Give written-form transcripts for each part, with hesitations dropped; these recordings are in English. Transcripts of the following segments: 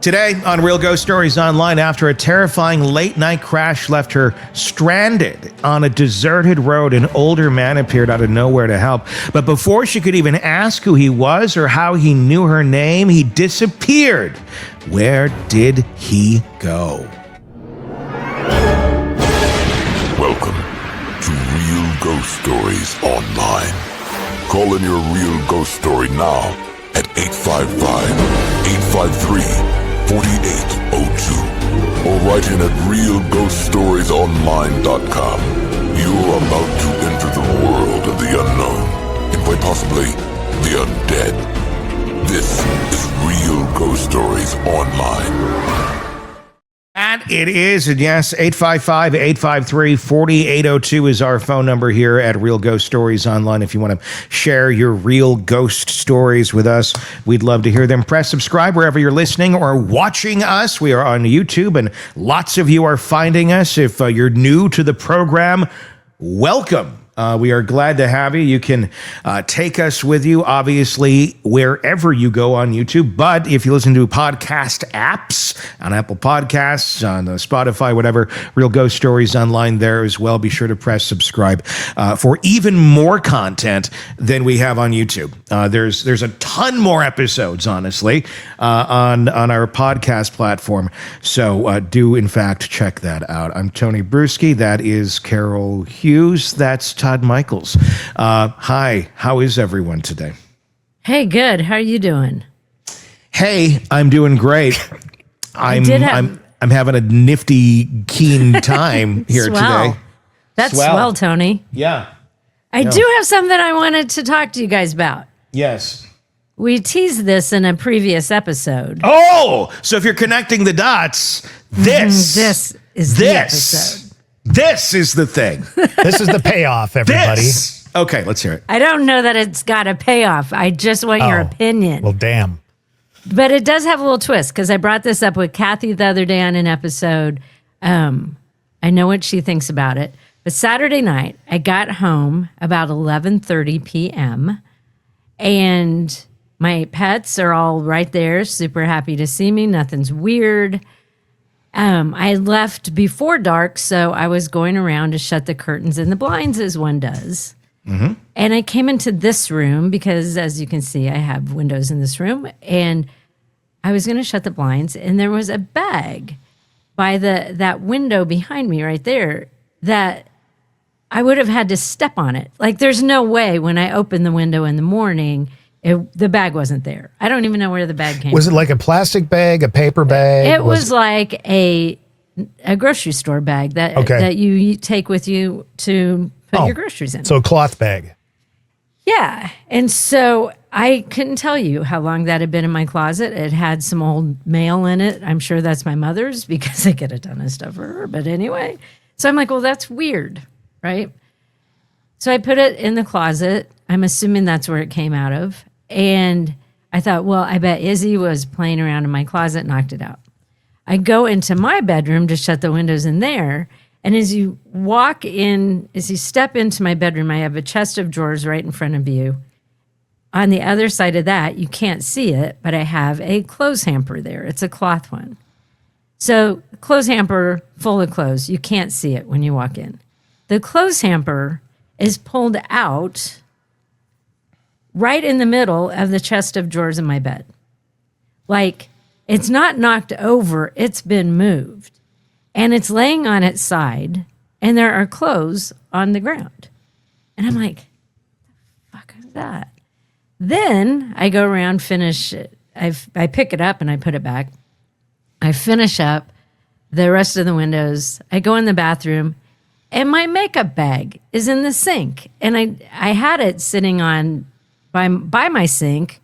Today on Real Ghost Stories Online, after a terrifying late-night crash left her stranded on a deserted road, an older man appeared out of nowhere to help. But before she could even ask who he was or how he knew her name, he disappeared. Where did he go? Welcome to Real Ghost Stories Online. Call in your real ghost story now at 855-853-4802 or write in at realghoststoriesonline.com. You're about to enter the world of the unknown and quite possibly the undead. This is Real Ghost Stories Online. And it is, and yes, 855-853-4802 is our phone number here at Real Ghost Stories Online. If you want to share your real ghost stories with us, we'd love to hear them. Press subscribe wherever you're listening or watching us. We are on YouTube, and lots of you are finding us. If you're new to the program, welcome. We are glad to have you. You can take us with you, obviously, wherever you go on YouTube. But if you listen to podcast apps on Apple Podcasts, on Spotify, whatever, Real Ghost Stories Online there as well, be sure to press subscribe for even more content than we have on YouTube. There's a ton more episodes, honestly, on our podcast platform. So do, in fact, check that out. I'm Tony Bruschi. That is Carol Hughes. That's Todd Michaels. Hi, how is everyone today? Hey, good. How are you doing? Hey, I'm doing great. I'm having a nifty, keen time here today. That's swell, Tony. Yeah. I do have something I wanted to talk to you guys about. Yes. We teased this in a previous episode. Oh, so if you're connecting the dots, this is the episode. This is the thing. This is the payoff, everybody. Okay, let's hear it. I don't know that it's got a payoff. I just want your opinion. Well, damn. But it does have a little twist because I brought this up with Kathy the other day on an episode. I know what she thinks about it. But Saturday night, I got home about 11:30 p.m. and my pets are all right there, super happy to see me. Nothing's weird. I left before dark, so I was going around to shut the curtains and the blinds as one does. Mm-hmm. And I came into this room because, as you can see, I have windows in this room. And I was going to shut the blinds, and there was a bag by that window behind me right there that I would have had to step on it. Like, there's no way when I opened the window in the morning, the bag wasn't there. I don't even know where the bag came from. Was it like a plastic bag, a paper bag? It was like a grocery store bag that you take with you to put your groceries in. So a cloth bag. Yeah. And so I couldn't tell you how long that had been in my closet. It had some old mail in it. I'm sure that's my mother's because I get a ton of stuff for her. But anyway, so I'm like, well, that's weird, right? So I put it in the closet. I'm assuming that's where it came out of. And I thought, well, I bet Izzy was playing around in my closet, knocked it out. I go into my bedroom to shut the windows in there. And as you step into my bedroom, I have a chest of drawers right in front of you. On the other side of that, you can't see it, but I have a clothes hamper there. It's a cloth one. So clothes hamper full of clothes. You can't see it when you walk in. The clothes hamper is pulled out right in the middle of the chest of drawers in my bed. Like, it's not knocked over, it's been moved. And it's laying on its side, and there are clothes on the ground. And I'm like, the fuck is that? Then I go around, finish it. I pick it up and I put it back. I finish up the rest of the windows. I go in the bathroom, and my makeup bag is in the sink. And I had it sitting on by my sink,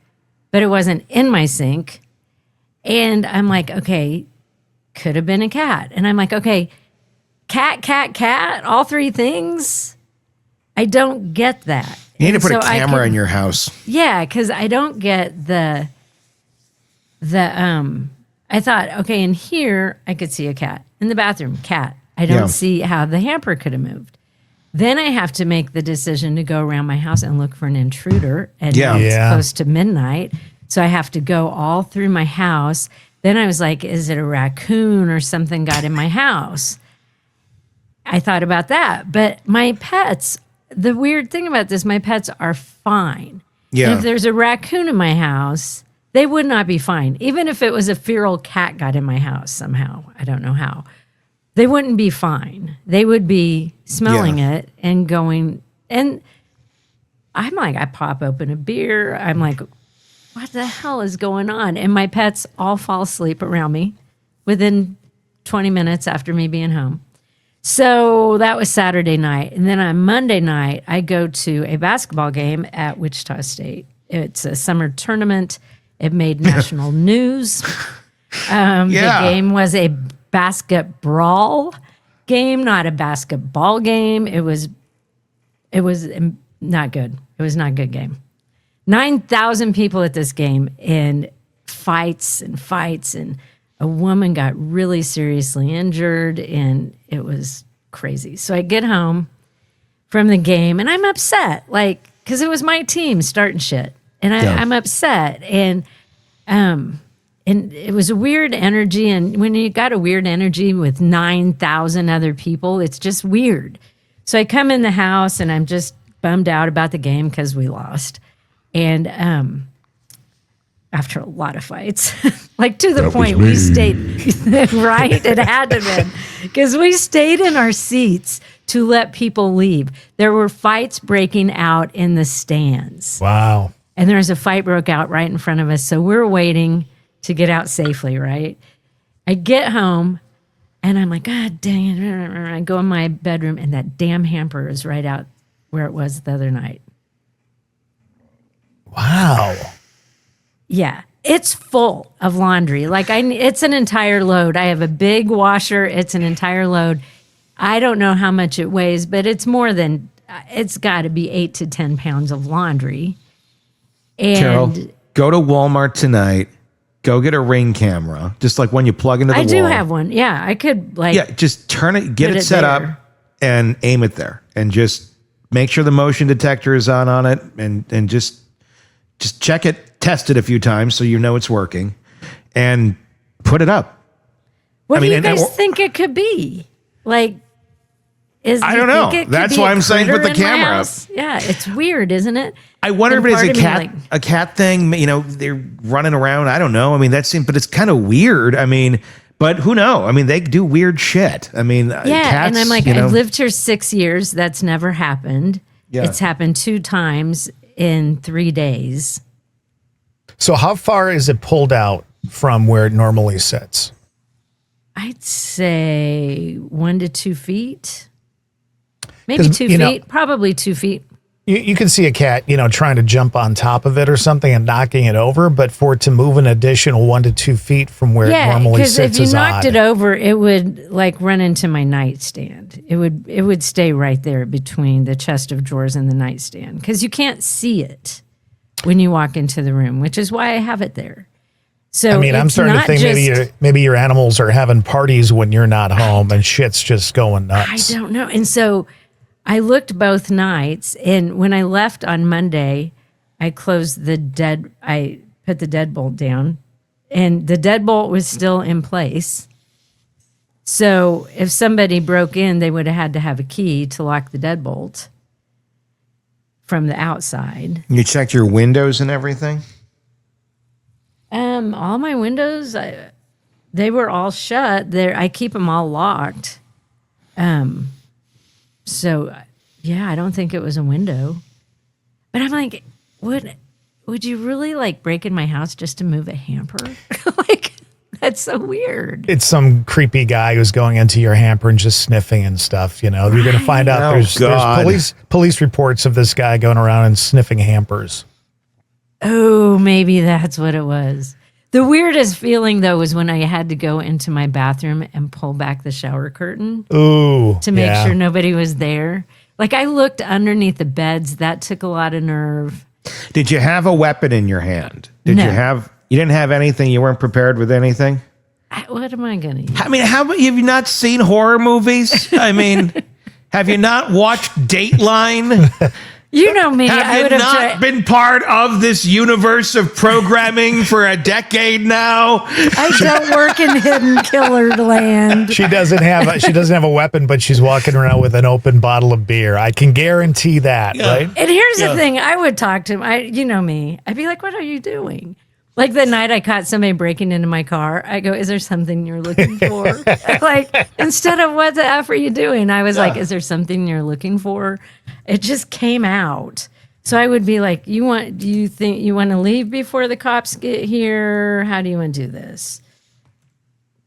but it wasn't in my sink. And I'm like, okay, could have been a cat. And I'm like, okay, cat, all three things? I don't get that. You need to put a camera in your house. Yeah, because I don't get the I thought, okay, in here, I could see a cat. In the bathroom, cat. I don't see how the hamper could have moved. Then I have to make the decision to go around my house and look for an intruder. And it's close to midnight. So I have to go all through my house, Then I was like, is it a raccoon or something got in my house? I thought about that. But my pets, the weird thing about this, my pets are fine. Yeah. And if there's a raccoon in my house, they would not be fine. Even if it was a feral cat got in my house somehow, I don't know how, they wouldn't be fine. They would be smelling it and going, and I'm like, I pop open a beer. I'm like, what the hell is going on? And my pets all fall asleep around me within 20 minutes after me being home. So that was Saturday night. And then on Monday night, I go to a basketball game at Wichita State. It's a summer tournament. It made national news. The game was a basket brawl game, not a basketball game. It was not good. It was not a good game. 9,000 people at this game, and fights, and a woman got really seriously injured, and it was crazy. So I get home from the game, and I'm upset, like, because it was my team starting shit, and I'm upset, and it was a weird energy, and when you got a weird energy with 9,000 other people, it's just weird. So I come in the house, and I'm just bummed out about the game because we lost. And after a lot of fights, like to the point we stayed, right? It had to been, because we stayed in our seats to let people leave. There were fights breaking out in the stands. Wow. And there's a fight broke out right in front of us. So we're waiting to get out safely, right? I get home and I'm like, God dang it. I go in my bedroom and that damn hamper is right out where it was the other night. Wow. Yeah, it's full of laundry. Like it's an entire load. I have a big washer. It's an entire load. I don't know how much it weighs, but it's more than, it's got to be 8 to 10 pounds of laundry. And Carol, go to Walmart tonight. Go get a Ring camera, just like when you plug into the wall. I do have one. Yeah, I could just turn it, get it set up, and aim it there, and just make sure the motion detector is on it, and just check it, test it a few times so you know it's working, and put it up. What do you guys think it could be? Like, I don't know. That's why I'm saying put the camera up. Yeah, it's weird, isn't it? I wonder if it is a cat thing. You know, they're running around. I don't know. I mean, but it's kind of weird. I mean, but who knows? I mean, they do weird shit. I mean, yeah. Cats, and I'm like, I've lived here 6 years. That's never happened. Yeah. It's happened 2 times in 3 days. So how far is it pulled out from where it normally sits? I'd say 1 to 2 feet. Maybe 2 feet. Probably 2 feet. You can see a cat, trying to jump on top of it or something and knocking it over, but for it to move an additional 1 to 2 feet from where it normally sits is odd. Because if you knocked it over, it would like run into my nightstand. It would stay right there between the chest of drawers and the nightstand, because you can't see it when you walk into the room, which is why I have it there. So I mean, I'm starting to think maybe your animals are having parties when you're not home and shit's just going nuts. I don't know. And so I looked both nights, and when I left on Monday, I put the deadbolt down, and the deadbolt was still in place. So if somebody broke in, they would have had to have a key to lock the deadbolt from the outside. You checked your windows and everything? All my windows, they were all shut. I keep them all locked. So, yeah, I don't think it was a window. But I'm like, would you really like break in my house just to move a hamper? Like, that's so weird. It's some creepy guy who's going into your hamper and just sniffing and stuff. You're going to find out there's police reports of this guy going around and sniffing hampers. Oh, maybe that's what it was. The weirdest feeling, though, was when I had to go into my bathroom and pull back the shower curtain. Ooh, to make sure nobody was there. Like, I looked underneath the beds. That took a lot of nerve. Did you have a weapon in your hand? No. You didn't have anything? You weren't prepared with anything? What am I going to use? I mean, have you not seen horror movies? I mean, have you not watched Dateline? You know me. Have I you would have not been part of this universe of programming for a decade now? I don't work in hidden killer land. She doesn't have a weapon, but she's walking around with an open bottle of beer. I can guarantee that, right? And here's the thing: I would talk to him. You know me. I'd be like, "What are you doing?" Like the night I caught somebody breaking into my car, I go, "Is there something you're looking for?" Like instead of "What the f are you doing?" I was like, "Is there something you're looking for?" It just came out. So I would be like, do you think you want to leave before the cops get here? How do you want to do this?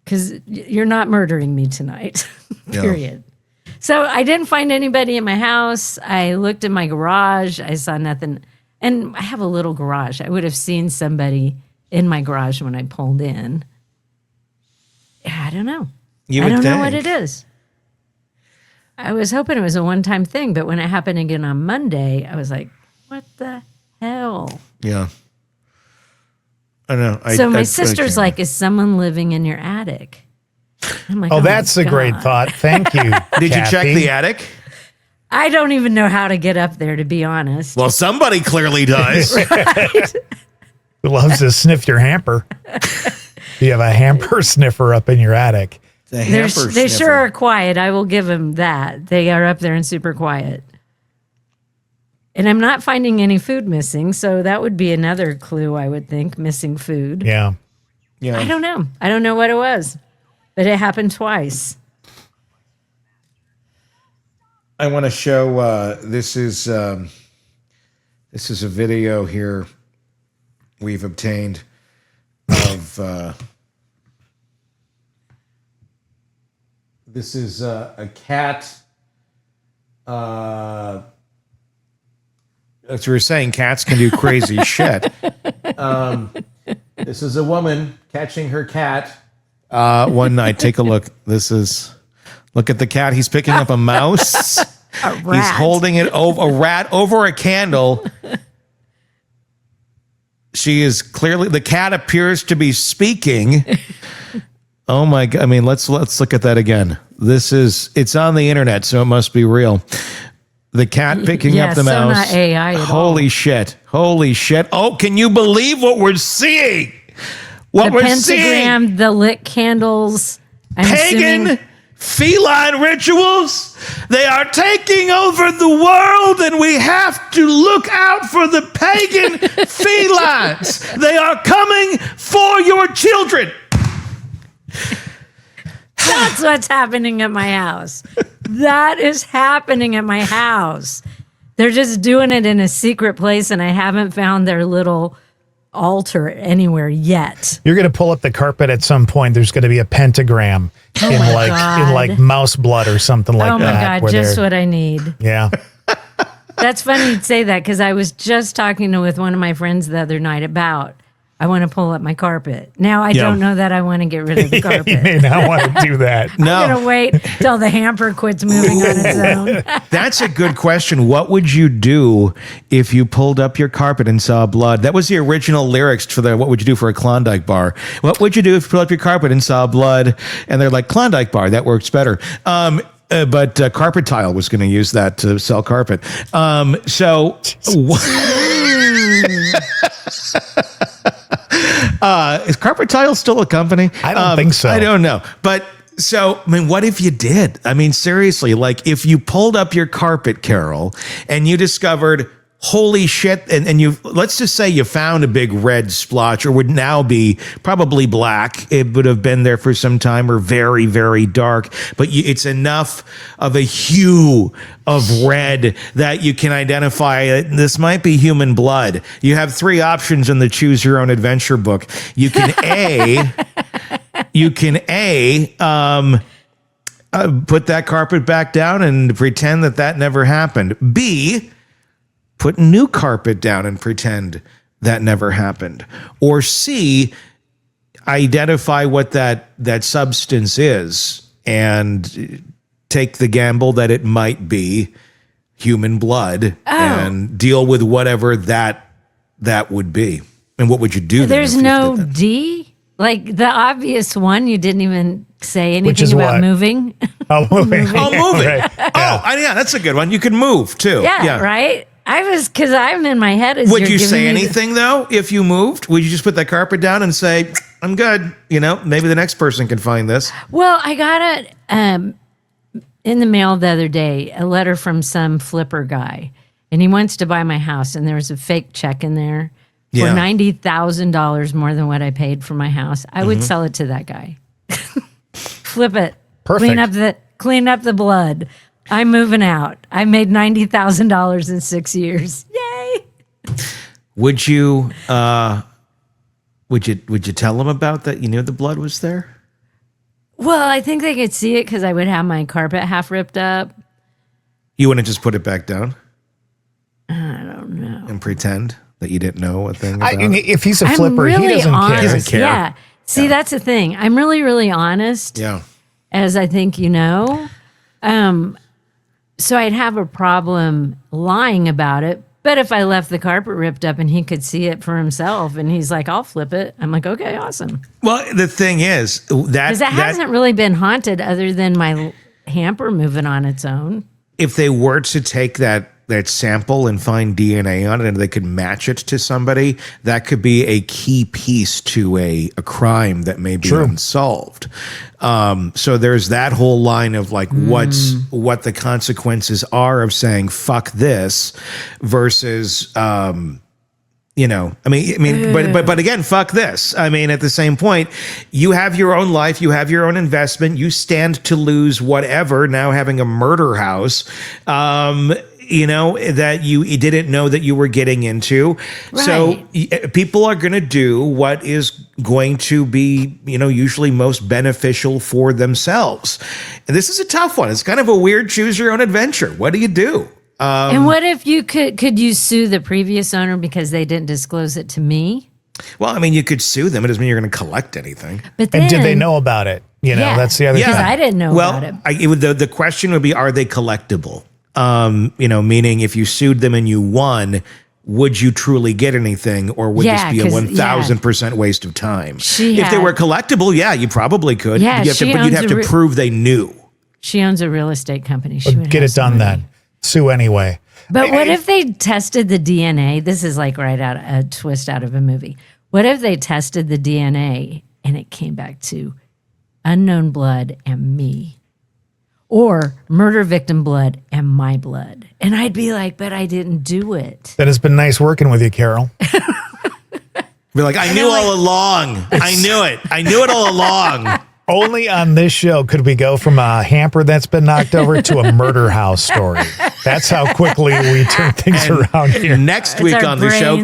Because you're not murdering me tonight, period. So I didn't find anybody in my house. I looked in my garage. I saw nothing. And I have a little garage. I would have seen somebody in my garage when I pulled in. I don't know. I don't know what it is. I was hoping it was a one-time thing, but when it happened again on Monday, I was like, what the hell? Yeah. I know. So my sister's like, is someone living in your attic? I'm like, oh that's a great thought. Thank you. Did you check the attic? I don't even know how to get up there, to be honest. Well, somebody clearly does. Who loves to sniff your hamper? You have a hamper sniffer up in your attic. They sure are quiet. I will give them that. They are up there and super quiet. And I'm not finding any food missing, so that would be another clue, I would think, missing food. Yeah. I don't know. I don't know what it was, but it happened twice. I want to show this is a video here we've obtained of this is a cat. As we were saying, cats can do crazy shit. This is a woman catching her cat one night. Take a look. Look at the cat. He's picking up a mouse. A rat. He's holding it over a rat over a candle. She is clearly, the cat appears to be speaking. Oh my God. I mean, let's look at that again. It's on the internet, so it must be real. The cat picking up the mouse. Not AI at Holy shit. Holy shit. Oh, can you believe what we're seeing? The pentagram, the lit candles. Pagan feline rituals. They are taking over the world, and we have to look out for the pagan felines. They are coming for your children. That's what's happening at my house. That is happening at my house. They're just doing it in a secret place, and I haven't found their little altar anywhere yet. You're going to pull up the carpet at some point. There's going to be a pentagram in like mouse blood or something like that. Oh my God, just what I need. Yeah. That's funny you'd say that, because I was just talking with one of my friends the other night about, I want to pull up my carpet. Now I don't know that I want to get rid of the carpet. You may not want to do that. No. I'm going to wait till the hamper quits moving on its own. That's a good question. What would you do if you pulled up your carpet and saw blood? That was the original lyrics for the What Would You Do for a Klondike Bar? What would you do if you pulled up your carpet and saw blood? And they're like, Klondike Bar, that works better. But Carpet Tile was going to use that to sell carpet. Is Carpet Tile still a company? I don't think so. I don't know. But so, I mean, what if you did? I mean, seriously, like if you pulled up your carpet, Carol, and you discovered, holy shit, and you, let's just say you found a big red splotch, or would now be probably black. It would have been there for some time, or very, very dark, but it's enough of a hue of red that you can identify this might be human blood. You have three options in the Choose Your Own Adventure book. You can put that carpet back down and pretend that never happened. B, put new carpet down and pretend that never happened. Or C, identify what that substance is and take the gamble that it might be human blood and deal with whatever that would be. And what would you do? There's no D? Like the obvious one, you didn't even say anything about moving. Oh, moving. Oh, moving. Right. Oh, yeah, that's a good one. You can move too. Yeah, right? because I'm in my head. Would you say anything though if you moved? Would you just put that carpet down and say, "I'm good"? Maybe the next person can find this. Well, I got it in the mail the other day, a letter from some flipper guy, and he wants to buy my house, and there was a fake check in there for $90,000 more than what I paid for my house. I would sell it to that guy. Flip it. Perfect. Clean up the blood. I'm moving out. I made $90,000 in 6 years. Yay! Would you tell them about that? You knew the blood was there? Well, I think they could see it because I would have my carpet half ripped up. You wouldn't just put it back down? I don't know. And pretend that you didn't know a thing about it? If he's a flipper, really he doesn't care. He doesn't care. Yeah. See, that's the thing. I'm really, really honest. Yeah. As I think you know. So I'd have a problem lying about it. But if I left the carpet ripped up and he could see it for himself and he's like, I'll flip it. I'm like, okay, awesome. Well, the thing is Because that hasn't really been haunted other than my hamper moving on its own. if they were to take that sample and find DNA on it and they could match it to somebody, that could be a key piece to a crime that may be unsolved. So there's that whole line of like what the consequences are of saying fuck this versus but again, fuck this. I mean, at the same point, you have your own life, you have your own investment, you stand to lose whatever. Now having a murder house, that you didn't know that you were getting into. Right. So people are going to do what is going to be, usually most beneficial for themselves. And this is a tough one. It's kind of a weird choose your own adventure. What do you do? And what if you could you sue the previous owner because they didn't disclose it to me? Well, I mean, you could sue them. It doesn't mean you're going to collect anything. But then, and did they know about it? That's the other thing. Because I didn't know about it. The question would be, are they collectible? Meaning if you sued them and you won, would you truly get anything, or would this be a 1,000% waste of time? If they were collectible, you probably could. Yeah, but you'd have to prove they knew. She owns a real estate company. Get it done then. Sue anyway. But what if they tested the DNA? This is like right out a twist out of a movie. What if they tested the DNA and it came back to unknown blood and me? Or murder victim blood and my blood. And I'd be like, but I didn't do it. That has been nice working with you, Carol. Be like, I knew all along. I knew it. I knew it all along. Only on this show could we go from a hamper that's been knocked over to a murder house story. That's how quickly we turn things around here. Next week on the show,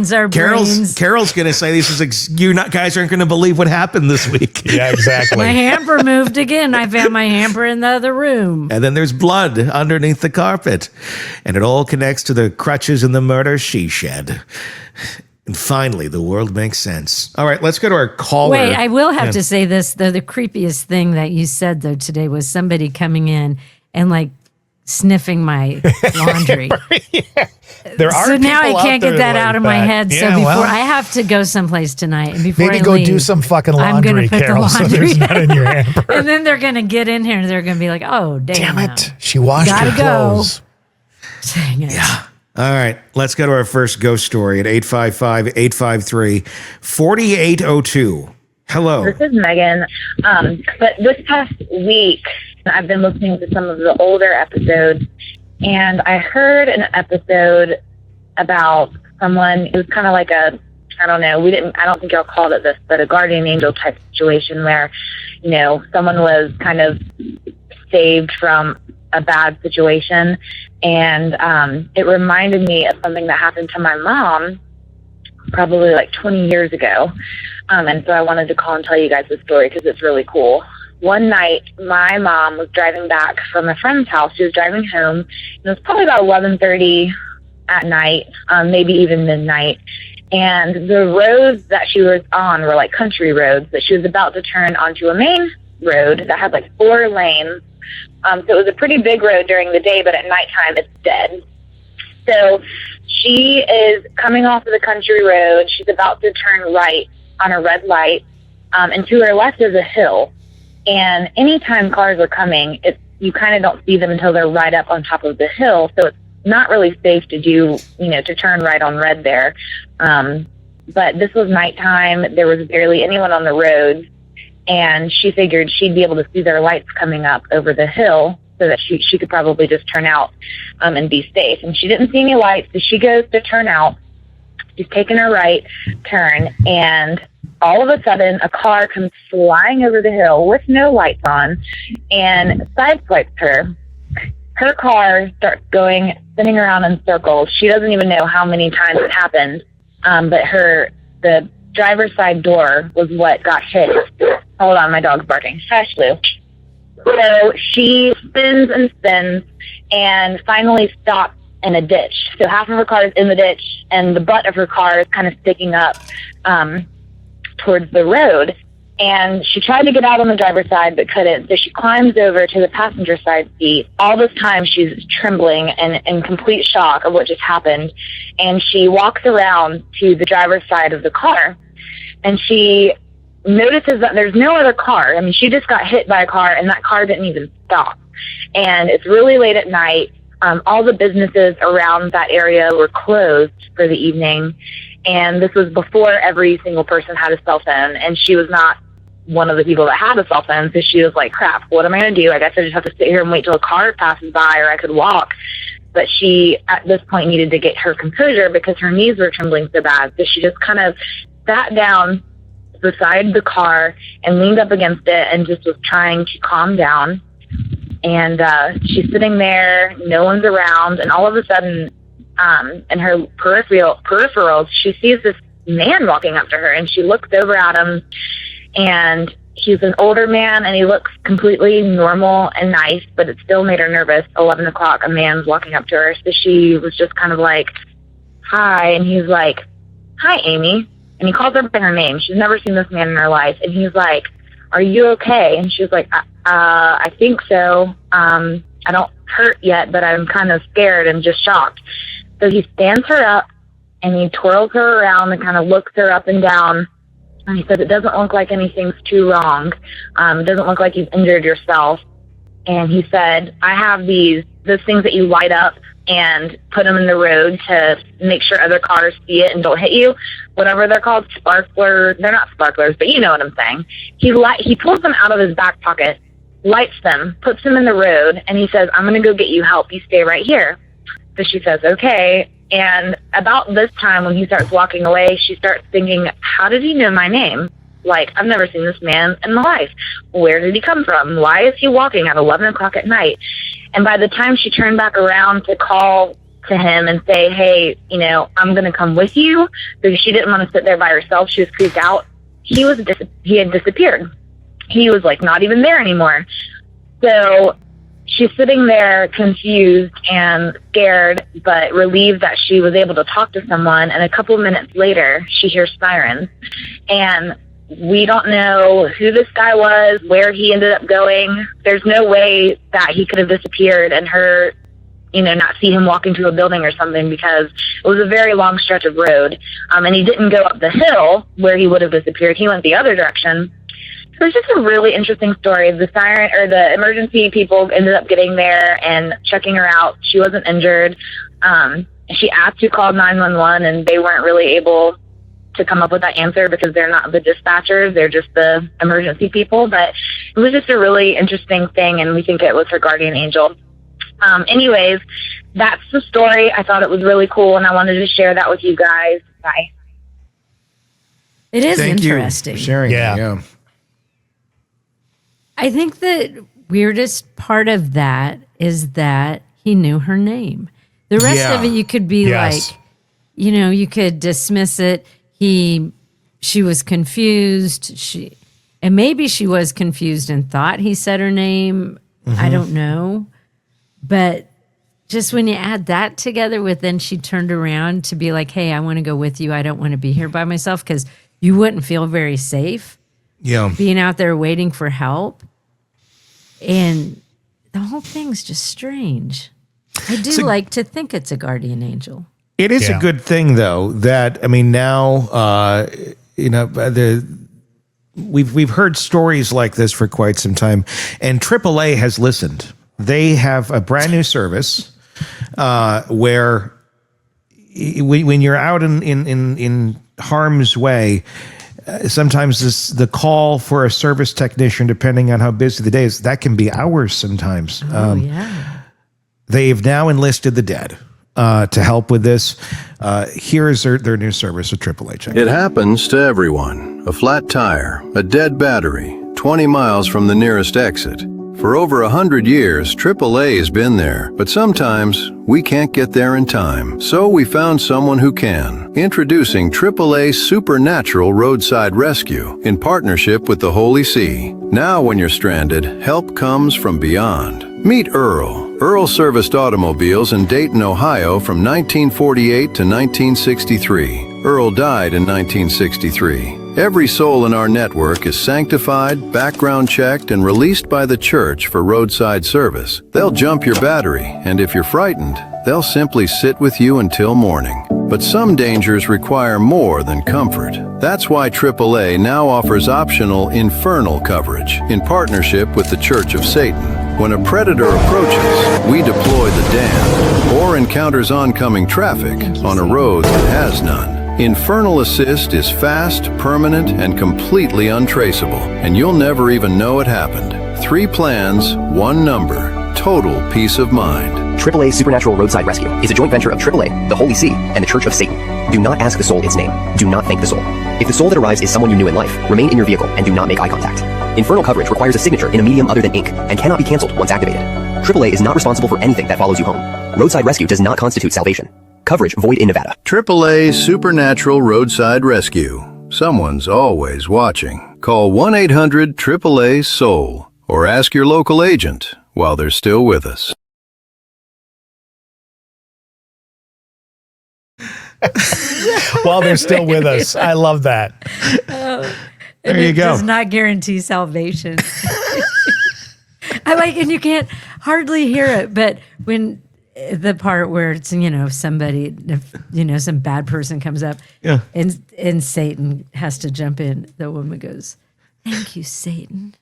Carol's going to say this is guys aren't going to believe what happened this week. Yeah, exactly. My hamper moved again. I found my hamper in the other room. And then there's blood underneath the carpet. And it all connects to the crutches and the murder she shed. And finally, the world makes sense. All right, let's go to our caller. Wait, I will have to say this, though. The creepiest thing that you said, though, today was somebody coming in and, like, sniffing my laundry. There are so now I can't get that out of my head. So I have to go someplace tonight. And before maybe I leave, do some fucking laundry, I'm going to put Carol, the laundry so there's not in your hamper. And then they're going to get in here and they're going to be like, oh, damn it. She washed her clothes. Dang it. Yeah. All right, let's go to our first ghost story at 855-853-4802. Hello. This is Megan. But this past week, I've been listening to some of the older episodes, and I heard an episode about someone. It was kind of like I don't think y'all called it this, but a guardian angel type situation where, someone was kind of saved from a bad situation. And it reminded me of something that happened to my mom probably like 20 years ago. And so I wanted to call and tell you guys the story because it's really cool. One night, my mom was driving back from a friend's house. She was driving home. It was probably about 11:30 at night, maybe even midnight. And the roads that she was on were like country roads, but she was about to turn onto a main road that had like 4 lanes. So it was a pretty big road during the day, but at nighttime it's dead. So she is coming off of the country road. She's about to turn right on a red light, and to her left is a hill. And anytime cars are coming, you kind of don't see them until they're right up on top of the hill. So it's not really safe to do, to turn right on red there. But this was nighttime. There was barely anyone on the roads, and she figured she'd be able to see their lights coming up over the hill so that she could probably just turn out and be safe. And she didn't see any lights, so she goes to turn out. She's taking her right turn, and all of a sudden, a car comes flying over the hill with no lights on and sideswipes her. Her car starts spinning around in circles. She doesn't even know how many times it happened, but the driver's side door was what got hit. Hold on, my dog's barking. Hush, Lou. So she spins and spins and finally stops in a ditch. So half of her car is in the ditch, and the butt of her car is kind of sticking up towards the road. And she tried to get out on the driver's side but couldn't. So she climbs over to the passenger side seat. All this time she's trembling and in complete shock of what just happened. And she walks around to the driver's side of the car, and she notices that there's no other car. I mean, she just got hit by a car, and that car didn't even stop. And it's really late at night. All the businesses around that area were closed for the evening. And this was before every single person had a cell phone, and she was not one of the people that had a cell phone. So she was like, crap, what am I going to do? I guess I just have to sit here and wait till a car passes by, or I could walk. But she, at this point, needed to get her composure because her knees were trembling so bad. So she just kind of sat down beside the car and leaned up against it and just was trying to calm down. And she's sitting there, no one's around, and all of a sudden, in her peripherals, she sees this man walking up to her, and she looks over at him, and he's an older man, and he looks completely normal and nice, but it still made her nervous. 11 o'clock, a man's walking up to her, so she was just kind of like, hi, and he's like, hi, Amy, and he calls her by her name. She's never seen this man in her life, and he's like, are you okay? And she's like, I think so. I don't hurt yet, but I'm kind of scared and just shocked. So he stands her up, and he twirls her around and kind of looks her up and down. And he says, it doesn't look like anything's too wrong. It doesn't look like you've injured yourself. And he said, I have those things that you light up and put them in the road to make sure other cars see it and don't hit you. Whatever they're called, sparklers. They're not sparklers, but you know what I'm saying. He pulls them out of his back pocket, lights them, puts them in the road, and he says, I'm going to go get you help. You stay right here. So she says, okay. And about this time when he starts walking away, she starts thinking, how did he know my name? Like, I've never seen this man in my life. Where did he come from? Why is he walking at 11 o'clock at night? And by the time she turned back around to call to him and say, hey, I'm going to come with you, because she didn't want to sit there by herself. She was creeped out. He had disappeared. He was like not even there anymore. So she's sitting there confused and scared, but relieved that she was able to talk to someone. And a couple of minutes later, she hears sirens. And we don't know who this guy was, where he ended up going. There's no way that he could have disappeared and her, not see him walk into a building or something, because it was a very long stretch of road. And he didn't go up the hill where he would have disappeared. He went the other direction. So it's just a really interesting story. The siren or the emergency people ended up getting there and checking her out. She wasn't injured. She asked who called 911, and they weren't really able to come up with that answer because they're not the dispatchers. They're just the emergency people. But it was just a really interesting thing, and we think it was her guardian angel. Anyways, that's the story. I thought it was really cool, and I wanted to share that with you guys. Bye. It is Thank interesting. You for sharing. Yeah. I think the weirdest part of that is that he knew her name. The rest of it, you could be like, you could dismiss it. She was confused. And maybe she was confused and thought he said her name. Mm-hmm. I don't know. But just when you add that together with then she turned around to be like, hey, I want to go with you. I don't want to be here by myself, because you wouldn't feel very safe. Yeah. Being out there waiting for help. And the whole thing's just strange. I do like to think it's a guardian angel. It is a good thing, though, that, now, we've heard stories like this for quite some time, and AAA has listened. They have a brand new service where when you're out in harm's way, sometimes the call for a service technician, depending on how busy the day is, that can be hours sometimes. They've now enlisted the dead to help with this. Here's their new service, a AAA check. It happens to everyone. A flat tire, a dead battery, 20 miles from the nearest exit. For over 100 years, AAA has been there, but sometimes we can't get there in time. So we found someone who can. Introducing AAA Supernatural Roadside Rescue in partnership with the Holy See. Now when you're stranded, help comes from beyond. Meet Earl. Earl serviced automobiles in Dayton, Ohio from 1948 to 1963. Earl died in 1963. Every soul in our network is sanctified, background checked, and released by the church for roadside service. They'll jump your battery, and if you're frightened, they'll simply sit with you until morning. But some dangers require more than comfort. That's why AAA now offers optional infernal coverage in partnership with the Church of Satan. When a predator approaches, we deploy the damned, or encounters oncoming traffic on a road that has none. Infernal Assist is fast, permanent, and completely untraceable, and you'll never even know it happened. 3 plans, 1 number, total peace of mind. AAA Supernatural Roadside Rescue is a joint venture of AAA, the Holy See, and the Church of Satan. Do not ask the soul its name. Do not thank the soul. If the soul that arrives is someone you knew in life, remain in your vehicle and do not make eye contact. Infernal coverage requires a signature in a medium other than ink and cannot be canceled once activated. AAA is not responsible for anything that follows you home. Roadside rescue does not constitute salvation. Coverage void in Nevada. AAA Supernatural Roadside Rescue. Someone's always watching. Call 1-800-AAA-SOUL or ask your local agent while they're still with us. While they're still with us. I love that. There you go. Does not guarantee salvation. I like, and you can't hardly hear it, but when the part where it's, somebody, some bad person comes up, and Satan has to jump in, the woman goes, "Thank you, Satan."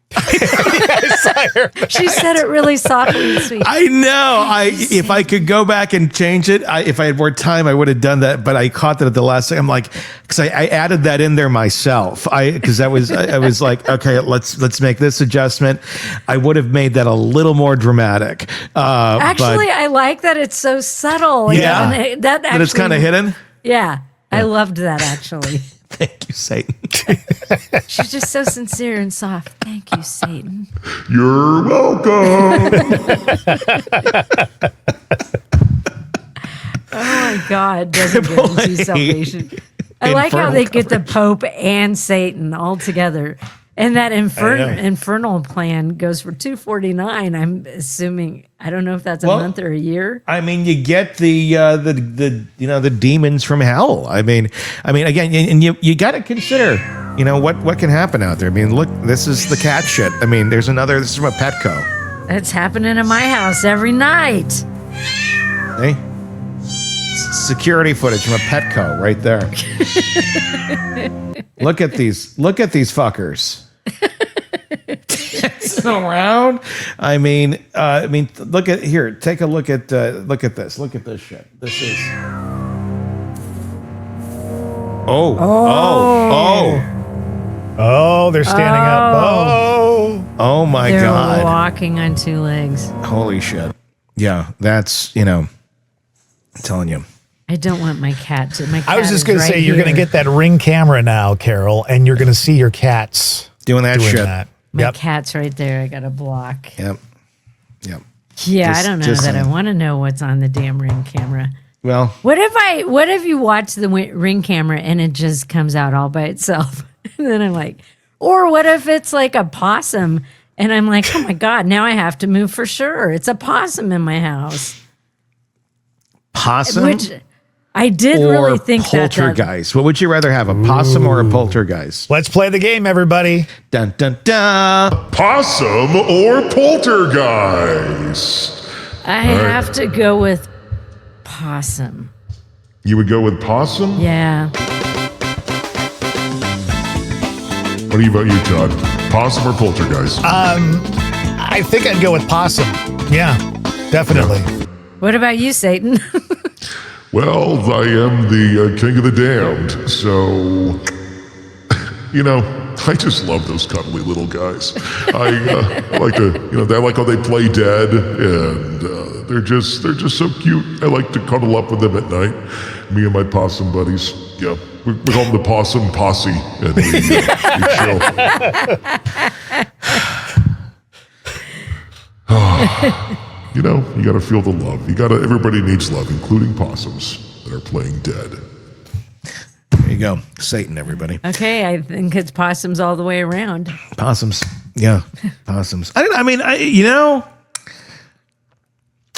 She said it really softly and sweet. I know. If I could go back and change it, if I had more time, I would have done that. But I caught that at the last second. I'm like, because I added that in there myself. Because I was like, okay, let's make this adjustment. I would have made that a little more dramatic. Actually, I like that it's so subtle. Yeah, and that it's kind of hidden. Yeah, I loved that actually. Thank you, Satan. She's just so sincere and soft. Thank you, Satan. You're welcome. Oh my God, doesn't guarantee salvation. I like how they get the Pope and Satan all together. And that infernal plan goes for $249. I'm assuming. I don't know if that's a month or a year. I mean, you get the demons from hell. I mean, again, and you got to consider, what can happen out there. I mean, look, this is the cat shit. I mean, this is from a Petco. It's happening in my house every night. Hey, security footage from a Petco right there. Look at these fuckers. Dancing around. I mean, look at here. Take a look at this. Look at this shit. This is. Oh, they're standing up. Oh my They're God. walking on 2 legs. Holy shit. Yeah, that's, I'm telling you. I don't want my cat to. My cat I was just going going to to say, you're going to get that Ring camera now, Carol, and you're going to see your cats doing that shit. My cat's right there. I got to block. Yep. Yeah, I don't know that I want to know what's on the damn Ring camera. Well, what if you watch the Ring camera and it just comes out all by itself? And then I'm like, or what if it's like a possum and I'm like, oh my God, now I have to move for sure. It's a possum in my house. Possum? Which I did really think that. Poltergeist. What would you rather have, a possum or a poltergeist? Let's play the game, everybody. Dun, dun, dun. Possum or poltergeist? I have to go with possum. You would go with possum? Yeah. What about you, Todd? Possum or poltergeist? I think I'd go with possum. Yeah, definitely. What about you, Satan? Well, I am the king of the damned, so, I just love those cuddly little guys. I like to, I like how they play dead, and they're just so cute. I like to cuddle up with them at night. Me and my possum buddies. Yeah, we call them the Possum Posse, and we chill. You got to feel the love. Everybody needs love, including possums that are playing dead. There you go. Satan, everybody. Okay, I think it's possums all the way around. Possums. Yeah, possums. It'd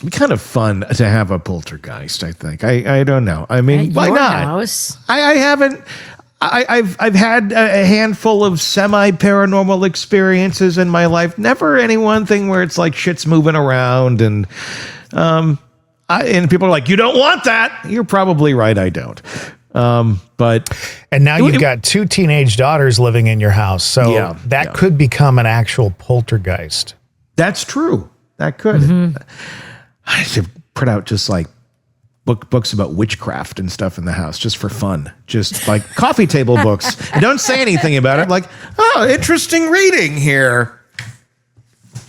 be kind of fun to have a poltergeist, I think. I don't know. I mean, At why your not? House? I haven't. I've had a handful of semi-paranormal experiences in my life. Never any one thing where it's like shit's moving around and people are like, you don't want that. You're probably right. I don't. But now you've got 2 teenage daughters living in your house, so that could become an actual poltergeist. That's true. That could. I should print out just like books about witchcraft and stuff in the house just for fun, just like coffee table books. And don't say anything about it. Like, oh, interesting reading here.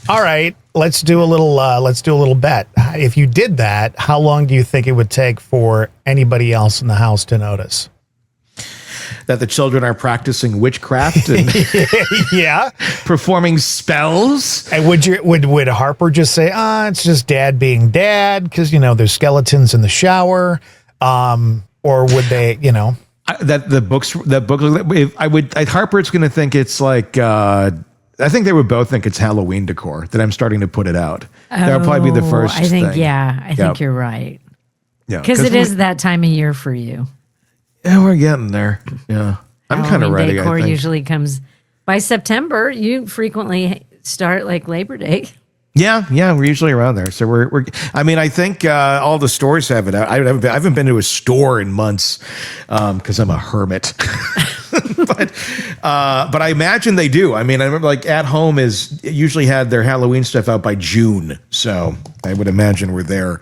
All right, let's do a little bet. If you did that, how long do you think it would take for anybody else in the house to notice? That the children are practicing witchcraft and performing spells. And would Harper just say, it's just dad being dad because there's skeletons in the shower, or would they, Harper's going to think it's like I think they would both think it's Halloween decor that I'm starting to put it out. That'll probably be the first thing. I think you're right. Yeah, because it is that time of year for you. Yeah, we're getting there. Yeah. I'm kind of ready, decor I think. usually comes by September. You frequently start like Labor Day. Yeah, we're usually around there. So we're I think all the stores have it out. I haven't been to a store in months because I'm a hermit. but I imagine they do. I mean, I remember like At Home usually had their Halloween stuff out by June. So I would imagine we're there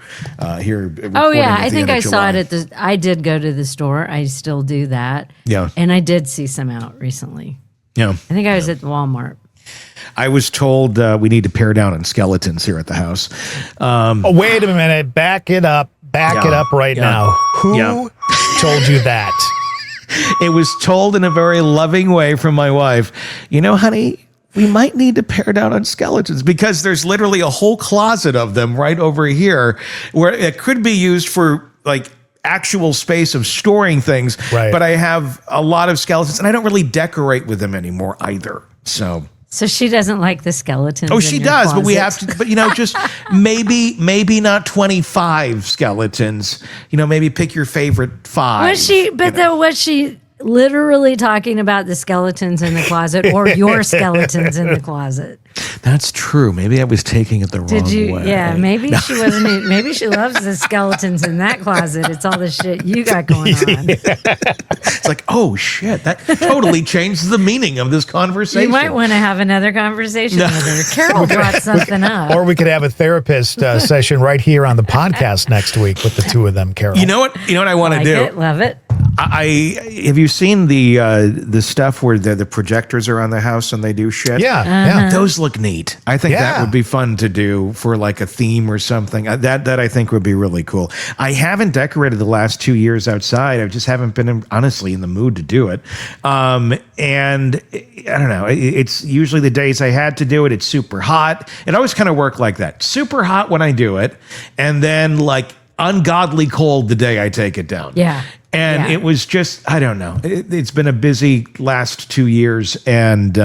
here. Oh yeah, I think I saw it I did go to the store. I still do that. Yeah. And I did see some out recently. Yeah. I think I was at Walmart. I was told we need to pare down on skeletons here at the house. Wait a minute. Back it up. Back it up right now. Who told you that? It was told in a very loving way from my wife. Honey, we might need to pare down on skeletons because there's literally a whole closet of them right over here where it could be used for like actual space of storing things. Right. But I have a lot of skeletons and I don't really decorate with them anymore either. So she doesn't like the skeletons. Oh, she does, closet. but we have to. But just maybe not 25 skeletons. Maybe pick your favorite 5. Was she? But was she literally talking about the skeletons in the closet or your skeletons in the closet? That's true. Maybe I was taking it the wrong way. Yeah, maybe she wasn't. Maybe she loves the skeletons in that closet. It's all the shit you got going on. It's like, oh shit, that totally changed the meaning of this conversation. You might want to have another conversation with her. Carol brought something up. Or we could have a therapist session right here on the podcast next week with the two of them, Carol. You know what I want to do? Love it. Have you seen the stuff where the projectors are on the house and they do shit? Yeah. Those look neat. I think that would be fun to do for like a theme or something. That I think would be really cool. I haven't decorated the last 2 years outside. I just haven't been honestly in the mood to do it. And I don't know. It's usually the days I had to do it. It's super hot. It always kind of worked like that. Super hot when I do it, and then like ungodly cold the day I take it down. Yeah. And it was just, I don't know. It's been a busy last 2 years, and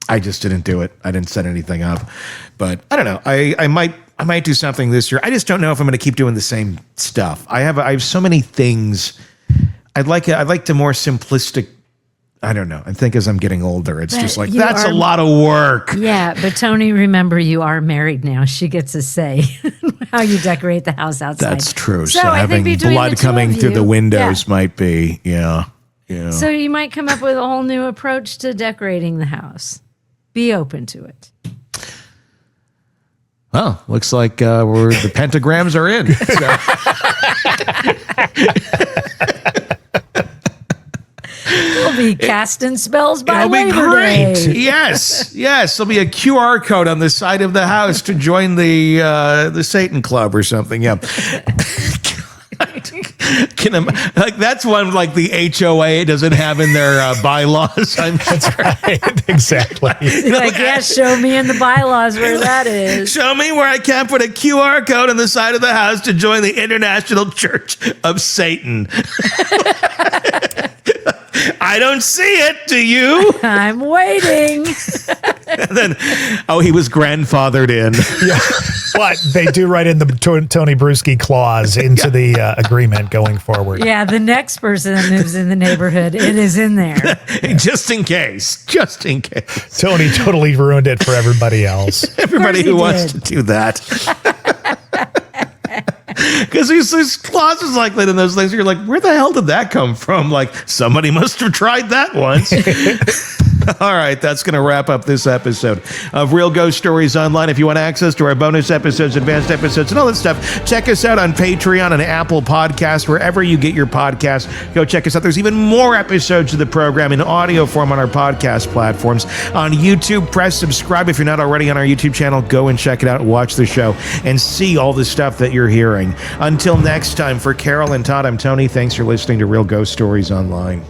I just didn't do it. I didn't set anything up. But I don't know. I might do something this year. I just don't know if I'm going to keep doing the same stuff. I have so many things. I'd like to more simplistic. I don't know. I think as I'm getting older, it's just like, that's a lot of work. Yeah, but Tony, remember, you are married now. She gets a say how you decorate the house outside. That's true. So having blood coming through the windows might be, yeah. So you might come up with a whole new approach to decorating the house. Be open to it. Oh, looks like the pentagrams are in. We'll be casting spells by It'll be Labor great. Day. Yes. There'll be a QR code on the side of the house to join the Satan Club or something. Yeah. That's one like the HOA doesn't have in their bylaws. That's right. Exactly. Like, yeah, show me in the bylaws where that is. Show me where I can put a QR code on the side of the house to join the International Church of Satan. I don't see it. Do you? I'm waiting. And then, he was grandfathered in. Yeah. But they do write in the Tony Bruschi clause into the agreement going forward. Yeah, the next person that moves in the neighborhood, it is in there. Just in case. Just in case. Tony totally ruined it for everybody else. Everybody he who wants did. to do that. Because there's clauses like that in those things. You're like, where the hell did that come from? Like, somebody must have tried that once. All right, that's going to wrap up this episode of Real Ghost Stories Online. If you want access to our bonus episodes, advanced episodes, and all that stuff, check us out on Patreon and Apple Podcasts, wherever you get your podcasts. Go check us out. There's even more episodes of the program in audio form on our podcast platforms. On YouTube, press subscribe. If you're not already on our YouTube channel, go and check it out, watch the show, and see all the stuff that you're hearing. Until next time, for Carol and Todd, I'm Tony. Thanks for listening to Real Ghost Stories Online.